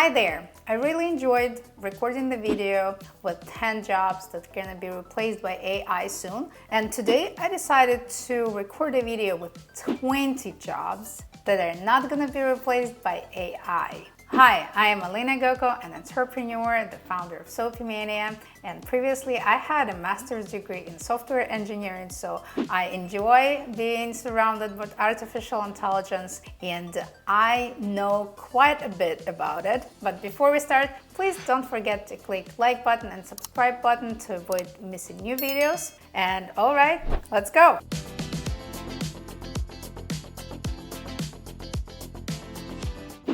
Hi there! I really enjoyed recording the video with 10 jobs that are going to be replaced by AI soon. And today I decided to record a video with 20 jobs that are not going to be replaced by AI. Hi, I am Alina Goko, an entrepreneur, the founder of Soapy Mania, and previously I had a master's degree in software engineering, so I enjoy being surrounded with artificial intelligence and I know quite a bit about it. But before we start, please don't forget to click like button and subscribe button to avoid missing new videos. And alright, let's go!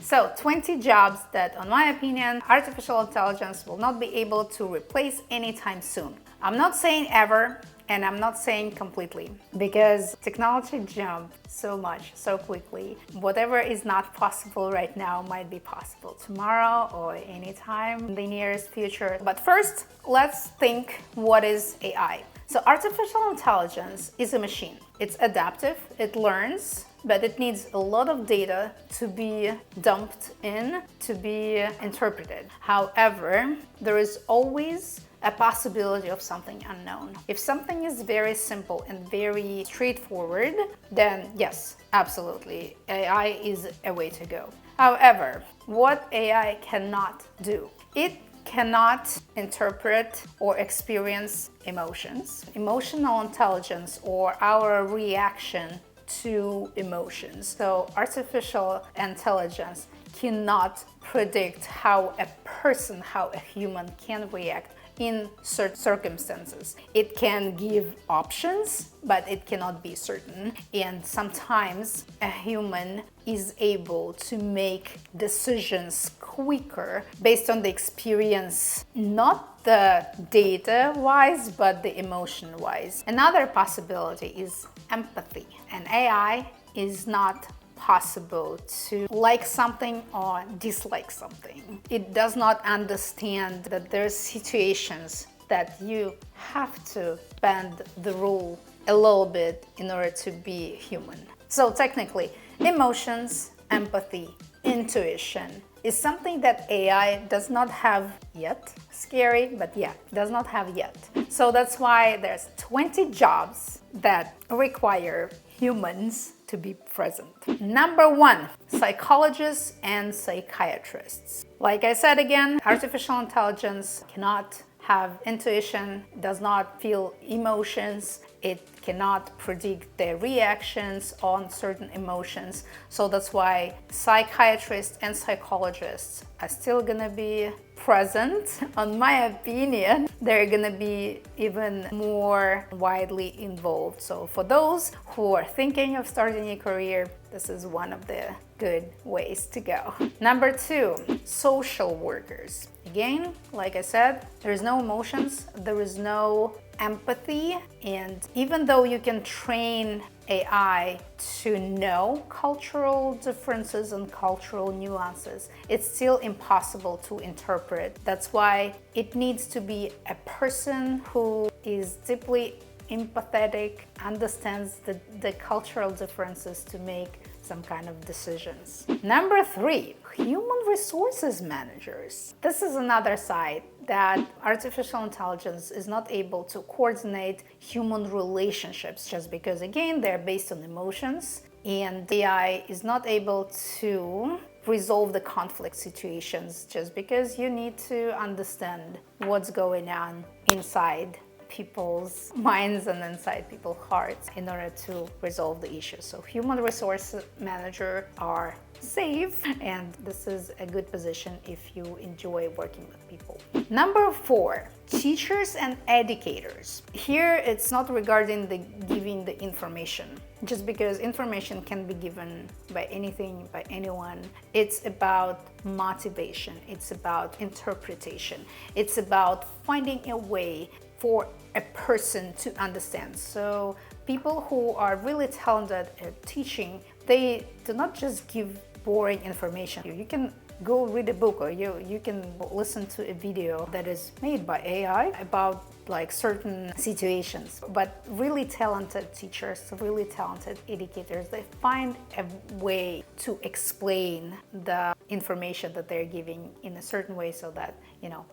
So 20 jobs that, in my opinion, artificial intelligence will not be able to replace anytime soon. I'm not saying ever, and I'm not saying completely, because technology jumps so much, so quickly. Whatever is not possible right now might be possible tomorrow or anytime in the nearest future. But first, let's think, what is AI? So artificial intelligence is a machine. It's adaptive, it learns, but it needs a lot of data to be dumped in, to be interpreted. However, there is always a possibility of something unknown. If something is very simple and very straightforward, then yes, absolutely, AI is a way to go. However, what AI cannot do, it cannot interpret or experience emotions. Emotional intelligence, or our reaction to emotions. So artificial intelligence cannot predict how a person, how a human can react in certain circumstances. It can give options, but it cannot be certain. And sometimes a human is able to make decisions quicker based on the experience, not the data-wise, but the emotion-wise. Another possibility is empathy. And AI is not possible to like something or dislike something. It does not understand that there's situations that you have to bend the rule a little bit in order to be human. So technically, emotions, empathy, intuition is something that AI does not have yet. Scary, but yeah, does not have yet. So that's why there's 20 jobs that require humans to be present. Number one, psychologists and psychiatrists. Like I said again, artificial intelligence cannot have intuition, does not feel emotions, it cannot predict their reactions on certain emotions. So that's why psychiatrists and psychologists are still gonna be present. In my opinion, they're gonna be even more widely involved. So for those who are thinking of starting a career, this is one of the good ways to go. Number two, social workers. Again, like I said, there is no emotions, there is no empathy, and even though you can train AI to know cultural differences and cultural nuances, it's still impossible to interpret. That's why it needs to be a person who is deeply empathetic, understands the cultural differences to make some kind of decisions. Number three, human resources managers. This is another side that artificial intelligence is not able to coordinate human relationships, just because, again, they're based on emotions, and AI is not able to resolve the conflict situations, just because you need to understand what's going on inside people's minds and inside people's hearts in order to resolve the issues. So human resource manager are safe, and this is a good position if you enjoy working with people. Number four, teachers and educators. Here it's not regarding the giving the information, just because information can be given by anything, by anyone. It's about motivation, it's about interpretation, it's about finding a way for a person to understand. So people who are really talented at teaching, they do not just give boring information. You can go read a book, or you can listen to a video that is made by AI about like certain situations. But really talented teachers, really talented educators, they find a way to explain the information that they're giving in a certain way so that,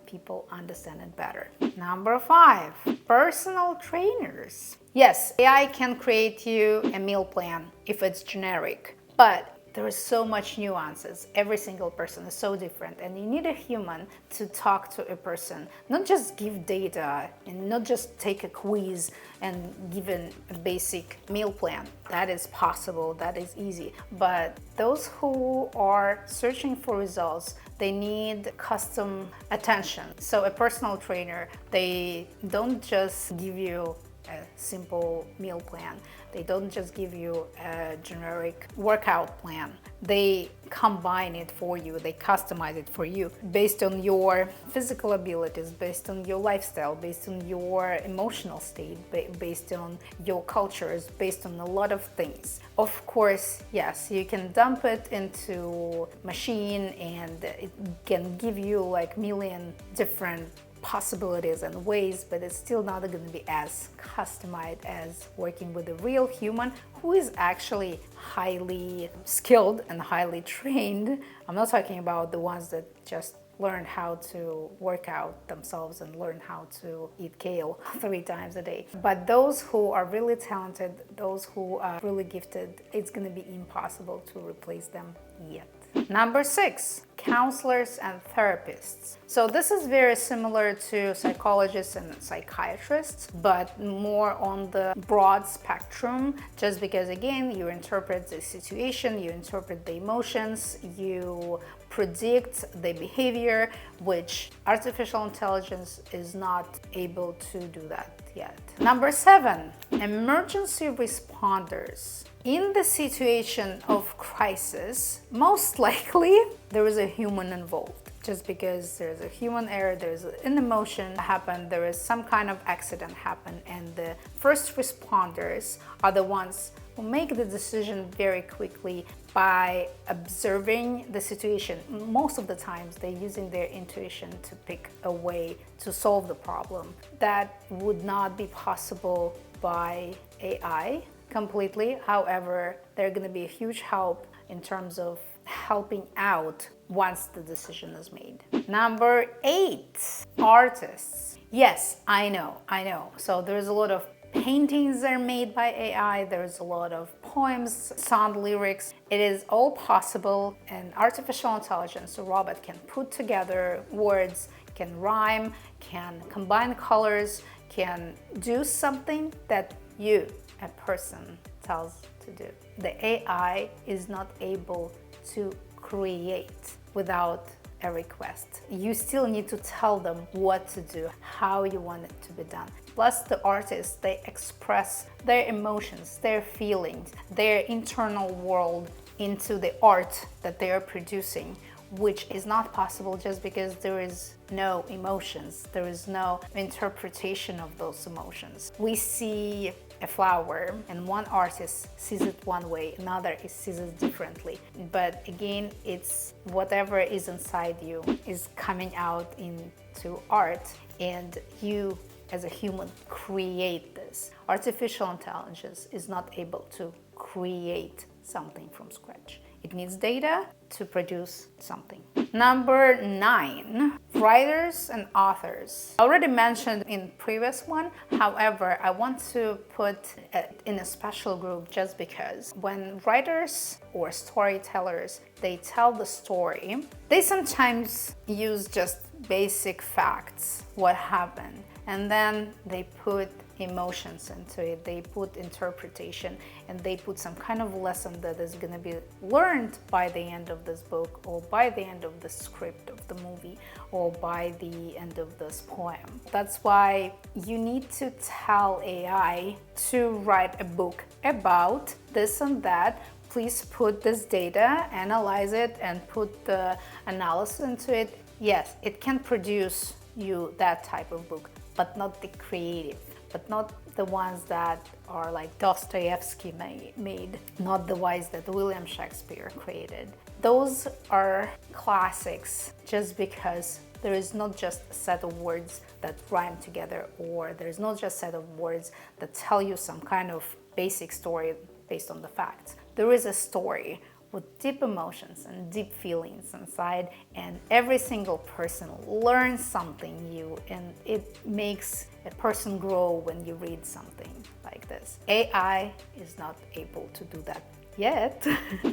people understand it better. Number 5, personal trainers. Yes, AI can create you a meal plan if it's generic, but there is so much nuances. Every single person is so different, and you need a human to talk to a person, not just give data and not just take a quiz and give a basic meal plan. That is possible, that is easy. But those who are searching for results, they need custom attention. So a personal trainer, they don't just give you a simple meal plan. They don't just give you a generic workout plan. They combine it for you, they customize it for you based on your physical abilities, based on your lifestyle, based on your emotional state, based on your cultures, based on a lot of things. Of course, yes, you can dump it into machine and it can give you like million different possibilities and ways, but it's still not going to be as customized as working with a real human who is actually highly skilled and highly trained. I'm not talking about the ones that just learn how to work out themselves and learn how to eat kale 3 times a day. But those who are really talented, those who are really gifted, it's going to be impossible to replace them yet. Number 6, counselors and therapists. So this is very similar to psychologists and psychiatrists, but more on the broad spectrum, just because again, you interpret the situation, you interpret the emotions, you predict the behavior, which artificial intelligence is not able to do that yet. Number 7, emergency responders. In the situation of crisis, most likely there is a human involved. Just because there's a human error, there's an emotion happen, there is some kind of accident happen, and the first responders are the ones who make the decision very quickly by observing the situation. Most of the times they're using their intuition to pick a way to solve the problem. That would not be possible by AI completely. However, they're going to be a huge help in terms of helping out once the decision is made. Number 8, artists. Yes, I know. So there's a lot of paintings that are made by AI, there's a lot of poems, sound lyrics. It is all possible, and artificial intelligence, a robot, can put together words, can rhyme, can combine colors, can do something that you, a person, tells to do. The AI is not able to create without a request. You still need to tell them what to do, how you want it to be done. Plus, the artists, they express their emotions, their feelings, their internal world into the art that they are producing, which is not possible just because there is no emotions, there is no interpretation of those emotions. We see a flower and one artist sees it one way, another sees it differently. But again, it's whatever is inside you is coming out into art, and you as a human create this. Artificial intelligence is not able to create something from scratch. It needs data to produce something. Number 9, writers and authors. I already mentioned in previous one. However, I want to put it in a special group just because when writers or storytellers, they tell the story, they sometimes use just basic facts, what happened, and then they put emotions into it, they put interpretation, and they put some kind of lesson that is going to be learned by the end of this book, or by the end of the script of the movie, or by the end of this poem. That's why you need to tell AI to write a book about this and that. Please put this data, analyze it, and put the analysis into it. Yes, it can produce you that type of book, but not the creative, but not the ones that are like Dostoevsky made, not the ones that William Shakespeare created. Those are classics just because there is not just a set of words that rhyme together, or there's not just a set of words that tell you some kind of basic story based on the facts. There is a story with deep emotions and deep feelings inside, and every single person learns something new, and it makes a person grow when you read something like this. AI is not able to do that yet.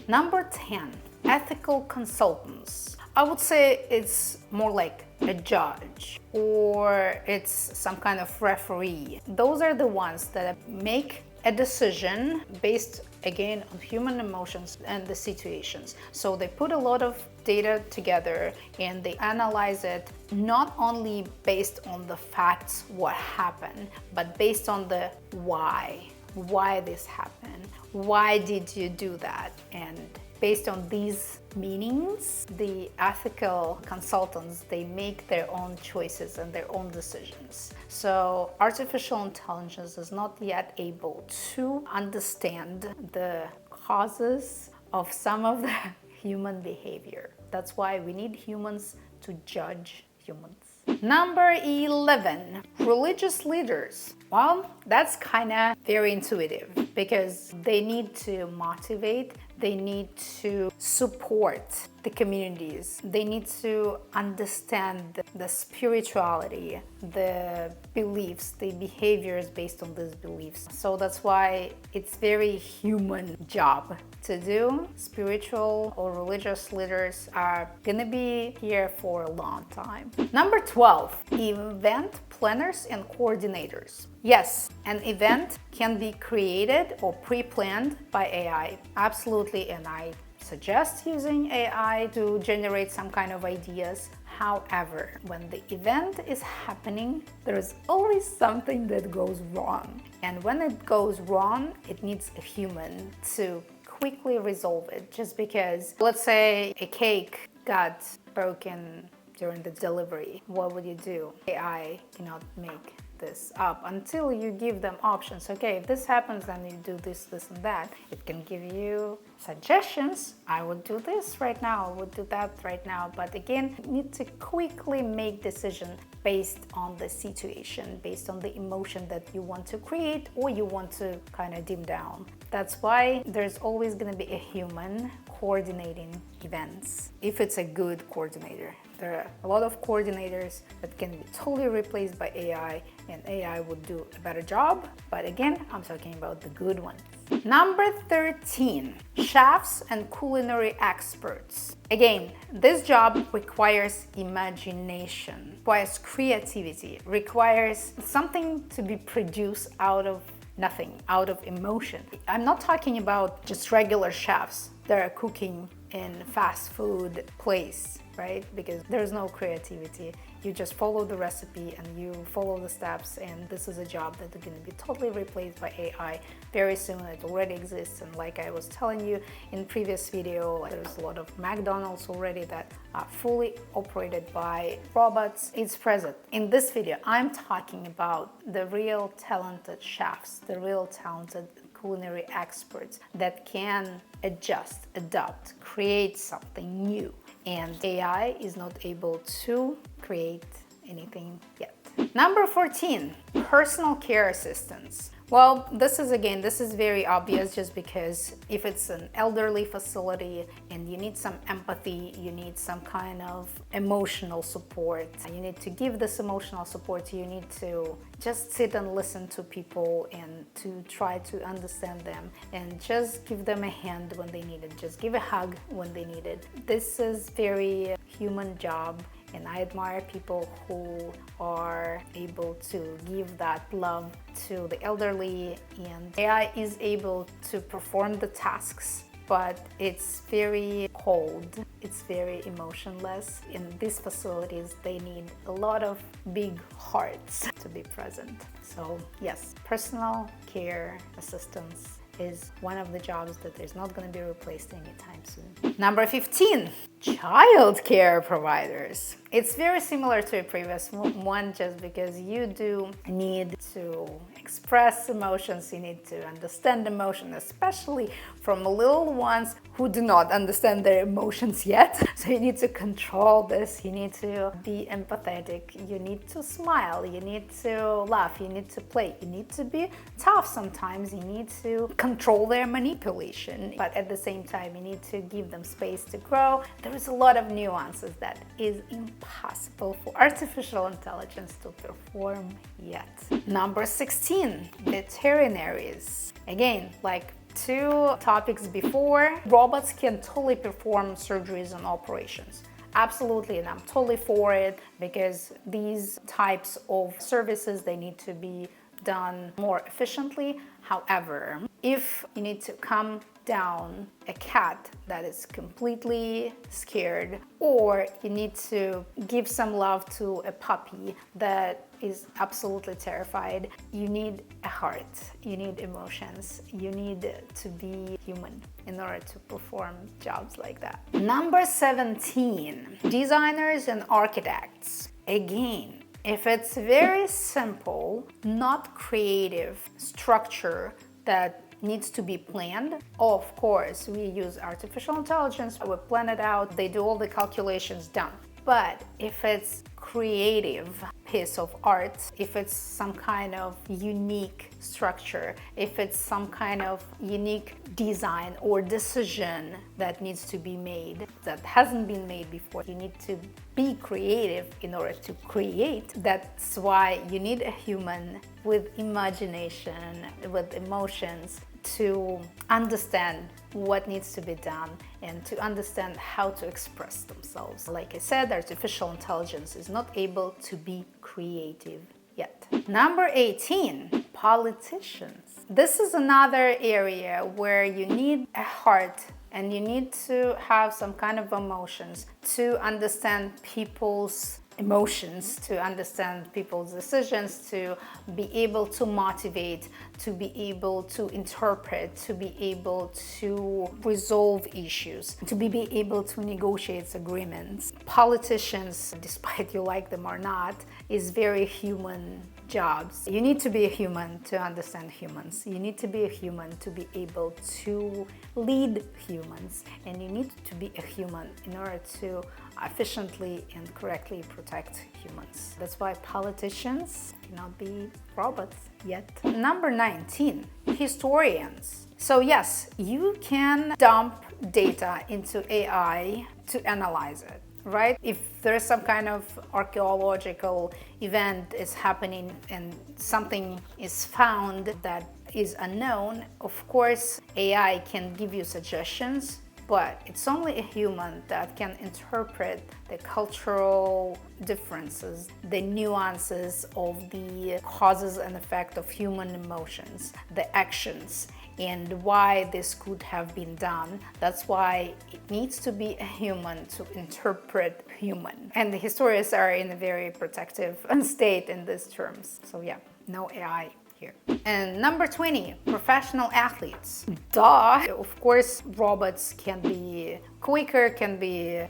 Number 10, ethical consultants. I would say it's more like a judge, or it's some kind of referee. Those are the ones that make a decision based again on human emotions and the situations. So they put a lot of data together and they analyze it not only based on the facts, what happened, but based on the why this happened, why did you do that. And based on these meanings, the ethical consultants, they make their own choices and their own decisions. So artificial intelligence is not yet able to understand the causes of some of the human behavior. That's why we need humans to judge humans. Number 11, religious leaders. Well, that's kind of very intuitive because they need to motivate, they need to support the communities, they need to understand the spirituality, the beliefs, the behaviors based on these beliefs. So that's why it's very human job to do. Spiritual or religious leaders are gonna be here for a long time. Number 12, event planners and coordinators. Yes, an event can be created or pre-planned by AI, absolutely, and I suggest using AI to generate some kind of ideas. However, when the event is happening, there is always something that goes wrong. And when it goes wrong, it needs a human to quickly resolve it. Just because, let's say a cake got broken during the delivery, what would you do? AI cannot make this up until you give them options. Okay, if this happens, then you do this, this, and that. It can give you suggestions. I would do this right now, I would do that right now. But again, you need to quickly make decisions based on the situation, based on the emotion that you want to create or you want to kind of dim down. That's why there's always going to be a human coordinating events, if it's a good coordinator. There are a lot of coordinators that can be totally replaced by AI, and AI would do a better job. But again, I'm talking about the good ones. Number 13, chefs and culinary experts. Again, this job requires imagination, requires creativity, requires something to be produced out of nothing, out of emotion. I'm not talking about just regular chefs that are cooking in fast food place, right? Because there's no creativity. You just follow the recipe and you follow the steps, and this is a job that is going to be totally replaced by AI very soon. It already exists, and like I was telling you in previous video, there's a lot of McDonald's already that are fully operated by robots. It's present. In this video, I'm talking about the real talented chefs, the real talented culinary experts that can adjust, adapt, create something new. And AI is not able to create anything yet. Number 14, personal care assistants. Well, this is very obvious, just because if it's an elderly facility and you need some empathy, you need some kind of emotional support, you need to give this emotional support, you need to just sit and listen to people and to try to understand them and just give them a hand when they need it, just give a hug when they need it. This is very human job. And I admire people who are able to give that love to the elderly, and AI is able to perform the tasks, but it's very cold, it's very emotionless. In these facilities, they need a lot of big hearts to be present. So yes, personal care assistants is one of the jobs that is not going to be replaced anytime soon. Number 15, Child care providers. It's very similar to a previous one, just because you do need to express emotions, you need to understand emotion, especially from little ones who do not understand their emotions yet. So you need to control this, you need to be empathetic, you need to smile, you need to laugh, you need to play, you need to be tough sometimes, you need to control their manipulation, but at the same time you need to give them space to grow. There is a lot of nuances that is impossible for artificial intelligence to perform yet. Number 16, veterinarians. Again, like two topics before, robots can totally perform surgeries and operations. Absolutely, and I'm totally for it, because these types of services, they need to be done more efficiently. However, if you need to calm down a cat that is completely scared, or you need to give some love to a puppy that is absolutely terrified, you need a heart, you need emotions, you need to be human in order to perform jobs like that. Number 17, designers and architects. Again, if it's very simple, not creative structure that needs to be planned, of course, we use artificial intelligence, we plan it out, they do all the calculations done. But if it's creative piece of art, if it's some kind of unique structure, if it's some kind of unique design or decision that needs to be made that hasn't been made before, you need to be creative in order to create. That's why you need a human with imagination, with emotions, to understand what needs to be done and to understand how to express themselves. Like I said, artificial intelligence is not able to be creative yet. Number 18, politicians. This is another area where you need a heart and you need to have some kind of emotions to understand people's emotions, to understand people's decisions, to be able to motivate, to be able to interpret, to be able to resolve issues, to be able to negotiate agreements. Politicians, despite you like them or not, is very human jobs. You need to be a human to understand humans. You need to be a human to be able to lead humans. And you need to be a human in order to efficiently and correctly protect humans. That's why politicians cannot be robots yet. Number 19, historians. So yes, you can dump data into AI to analyze it, right? If there's some kind of archaeological event is happening and something is found that is unknown, of course, AI can give you suggestions, but it's only a human that can interpret the cultural differences, the nuances of the causes and effect of human emotions, the actions, and why this could have been done. That's why it needs to be a human to interpret human. And the historians are in a very protective state in these terms. So yeah, no AI here. And number 20, professional athletes. Duh! Of course, robots can be quicker, can be,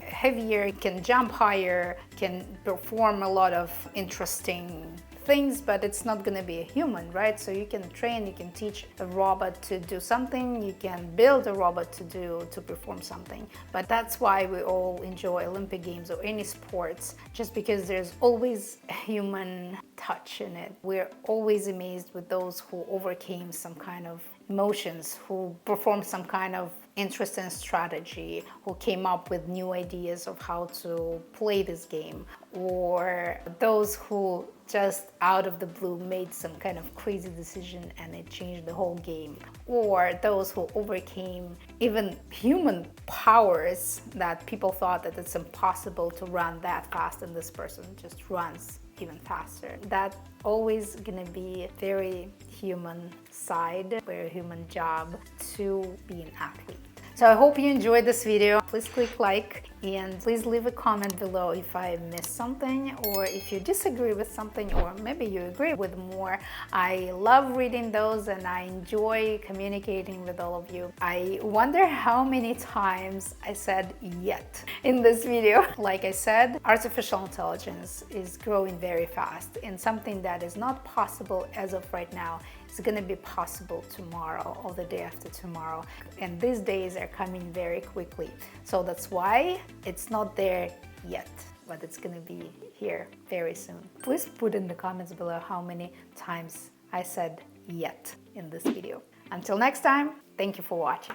heavier, can jump higher, can perform a lot of interesting things, but it's not going to be a human, right? So you can train, you can teach a robot to do something, you can build a robot to perform something. But that's why we all enjoy Olympic Games or any sports, just because there's always a human touch in it. We're always amazed with those who overcame some kind of emotions, who performed some kind of interesting strategy, who came up with new ideas of how to play this game, or those who just out of the blue made some kind of crazy decision and it changed the whole game, or those who overcame even human powers that people thought that it's impossible to run that fast and this person just runs even faster. That always gonna be very human side, very human job to be an athlete. So I hope you enjoyed this video. Please click like and please leave a comment below if I missed something or if you disagree with something or maybe you agree with more. I love reading those and I enjoy communicating with all of you. I wonder how many times I said yet in this video. Like I said, artificial intelligence is growing very fast, and something that is not possible as of right now is going to be possible tomorrow or the day after tomorrow. And these days are coming very quickly. So that's why it's not there yet, but it's going to be here very soon. Please put in the comments below how many times I said yet in this video. Until next time, thank you for watching.